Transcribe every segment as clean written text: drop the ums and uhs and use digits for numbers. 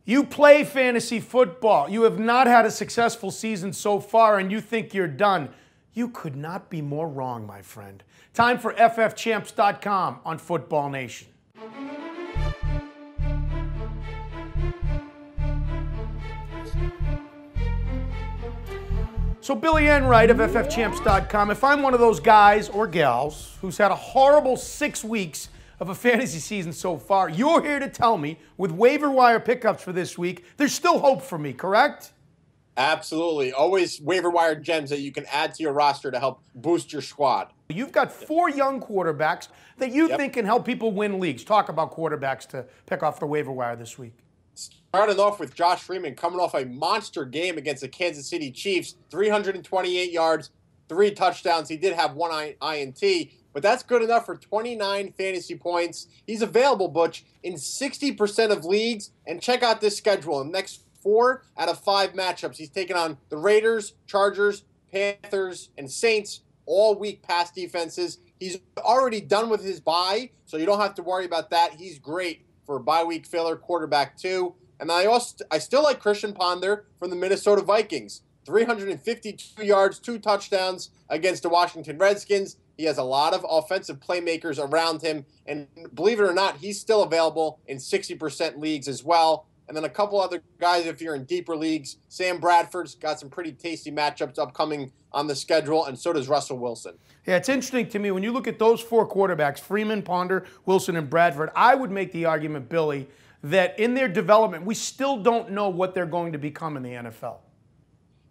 You play fantasy football. You have not had a successful season so far, and you think you're done. You could not be more wrong, my friend. Time for ffchamps.com on Football Nation. So Billy Enright of ffchamps.com, if I'm one of those guys or gals who's had a horrible 6 weeks of a fantasy season so far, you're here to tell me, with waiver wire pickups for this week, there's still hope for me, correct? Absolutely. Always waiver wire gems that you can add to your roster to help boost your squad. You've got 4 young quarterbacks that you think can help people win leagues. Talk about quarterbacks to pick off the waiver wire this week. Starting off with Josh Freeman coming off a monster game against the Kansas City Chiefs, 328 yards, 3 touchdowns. He did have 1 INT, but that's good enough for 29 fantasy points. He's available, Butch, in 60% of leagues. And check out this schedule. In the next 4 out of 5 matchups, he's taking on the Raiders, Chargers, Panthers, and Saints, all weak pass defenses. He's already done with his bye, so you don't have to worry about that. He's great for a bye week filler, quarterback 2. And I still like Christian Ponder from the Minnesota Vikings. 352 yards, 2 touchdowns against the Washington Redskins. He has a lot of offensive playmakers around him. And believe it or not, he's still available in 60% leagues as well. And then a couple other guys, if you're in deeper leagues, Sam Bradford's got some pretty tasty matchups upcoming on the schedule, and so does Russell Wilson. Yeah, it's interesting to me, when you look at those 4 quarterbacks, Freeman, Ponder, Wilson, and Bradford, I would make the argument, Billy, that in their development, we still don't know what they're going to become in the NFL.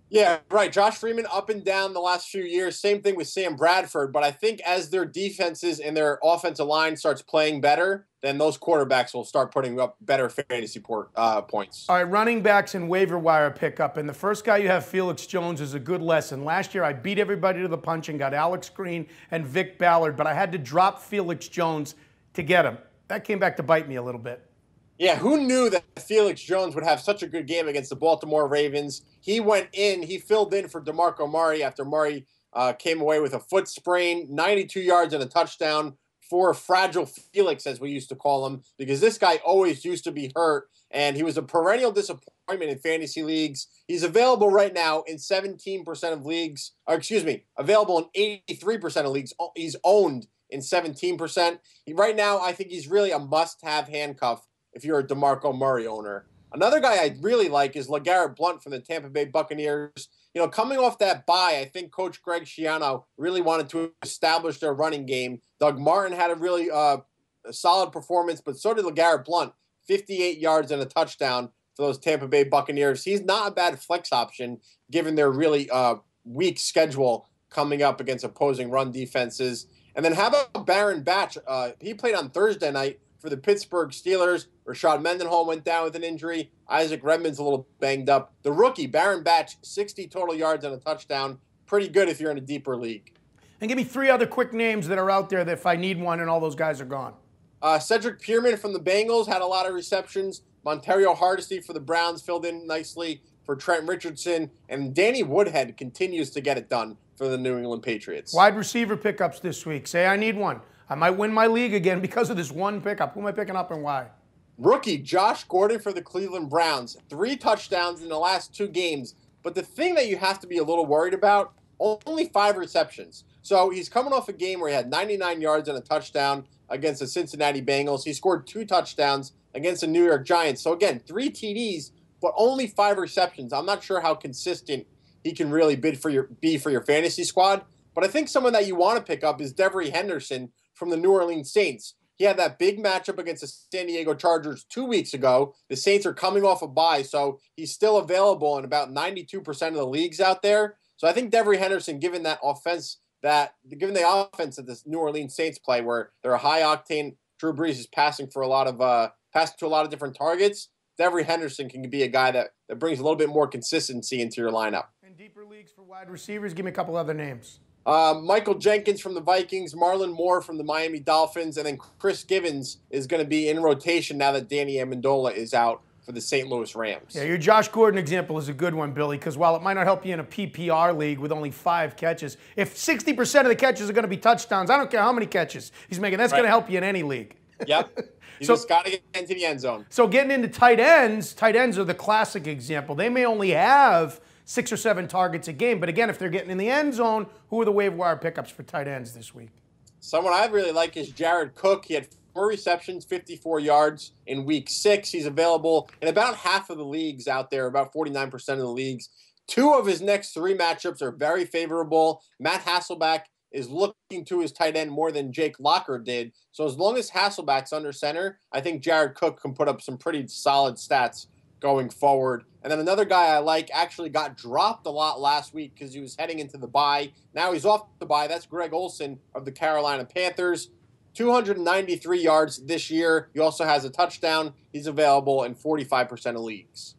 Yeah, right. Josh Freeman up and down the last few years. Same thing with Sam Bradford. But I think as their defenses and their offensive line starts playing better, then those quarterbacks will start putting up better fantasy points. All right, running backs and waiver wire pickup. And the first guy you have, Felix Jones, is a good lesson. Last year, I beat everybody to the punch and got Alex Green and Vic Ballard, but I had to drop Felix Jones to get him. That came back to bite me a little bit. Yeah, who knew that Felix Jones would have such a good game against the Baltimore Ravens? He filled in for DeMarco Murray after Murray came away with a foot sprain, 92 yards and a touchdown for Fragile Felix, as we used to call him, because this guy always used to be hurt, and he was a perennial disappointment in fantasy leagues. He's available right now in 17% of leagues, available in 83% of leagues. He's owned in 17%. Right now, I think he's really a must-have handcuff if you're a DeMarco Murray owner. Another guy I really like is LeGarrette Blount from the Tampa Bay Buccaneers. You know, coming off that bye, I think Coach Greg Schiano really wanted to establish their running game. Doug Martin had a really solid performance, but so did LeGarrette Blount. 58 yards and a touchdown for those Tampa Bay Buccaneers. He's not a bad flex option given their really weak schedule coming up against opposing run defenses. And then how about Baron Batch? He played on Thursday night for the Pittsburgh Steelers. Rashad Mendenhall went down with an injury. Isaac Redmond's a little banged up. The rookie, Baron Batch, 60 total yards and a touchdown. Pretty good if you're in a deeper league. And give me 3 other quick names that are out there that if I need one and all those guys are gone. Cedric Pierman from the Bengals had a lot of receptions. Montario Hardesty for the Browns filled in nicely for Trent Richardson. And Danny Woodhead continues to get it done for the New England Patriots. Wide receiver pickups this week. Say I need one. I might win my league again because of this one pickup. Who am I picking up and why? Rookie Josh Gordon for the Cleveland Browns. 3 touchdowns in the last 2 games. But the thing that you have to be a little worried about, only 5 receptions. So he's coming off a game where he had 99 yards and a touchdown against the Cincinnati Bengals. He scored 2 touchdowns against the New York Giants. So again, 3 TDs, but only 5 receptions. I'm not sure how consistent he can really be for your fantasy squad. But I think someone that you want to pick up is Devery Henderson from the New Orleans Saints. He had that big matchup against the San Diego Chargers 2 weeks ago. The Saints are coming off a bye, so he's still available in about 92% of the leagues out there. So I think Devery Henderson, given the offense that this New Orleans Saints play, where they're a high octane, Drew Brees is passing to a lot of different targets. Devery Henderson can be a guy that brings a little bit more consistency into your lineup. In deeper leagues for wide receivers, give me a couple other names. Michael Jenkins from the Vikings, Marlon Moore from the Miami Dolphins, and then Chris Givens is going to be in rotation now that Danny Amendola is out for the St. Louis Rams. Yeah, your Josh Gordon example is a good one, Billy, because while it might not help you in a PPR league with only 5 catches, if 60% of the catches are going to be touchdowns, I don't care how many catches he's making, that's going to help you in any league. Yep. You just got to get into the end zone. So getting into tight ends are the classic example. They may only have 6 or 7 targets a game, but again, if they're getting in the end zone, who are the waiver wire pickups for tight ends this week? Someone I really like is Jared Cook. He had 4 receptions, 54 yards in week 6. He's available in about half of the leagues out there, about 49% of the leagues. 2 of his next 3 matchups are very favorable. Matt Hasselbeck is looking to his tight end more than Jake Locker did. So as long as Hasselbeck's under center, I think Jared Cook can put up some pretty solid stats going forward. And then another guy I like actually got dropped a lot last week because he was heading into the bye. Now he's off the bye. That's Greg Olsen of the Carolina Panthers. 293 yards this year. He also has a touchdown. He's available in 45% of leagues.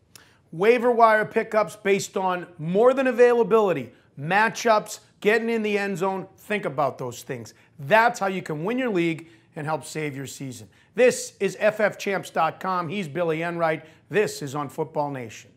Waiver wire pickups based on more than availability, matchups, getting in the end zone. Think about those things. That's how you can win your league and help save your season. This is FFChamps.com. He's Billy Enright. This is on Football Nation.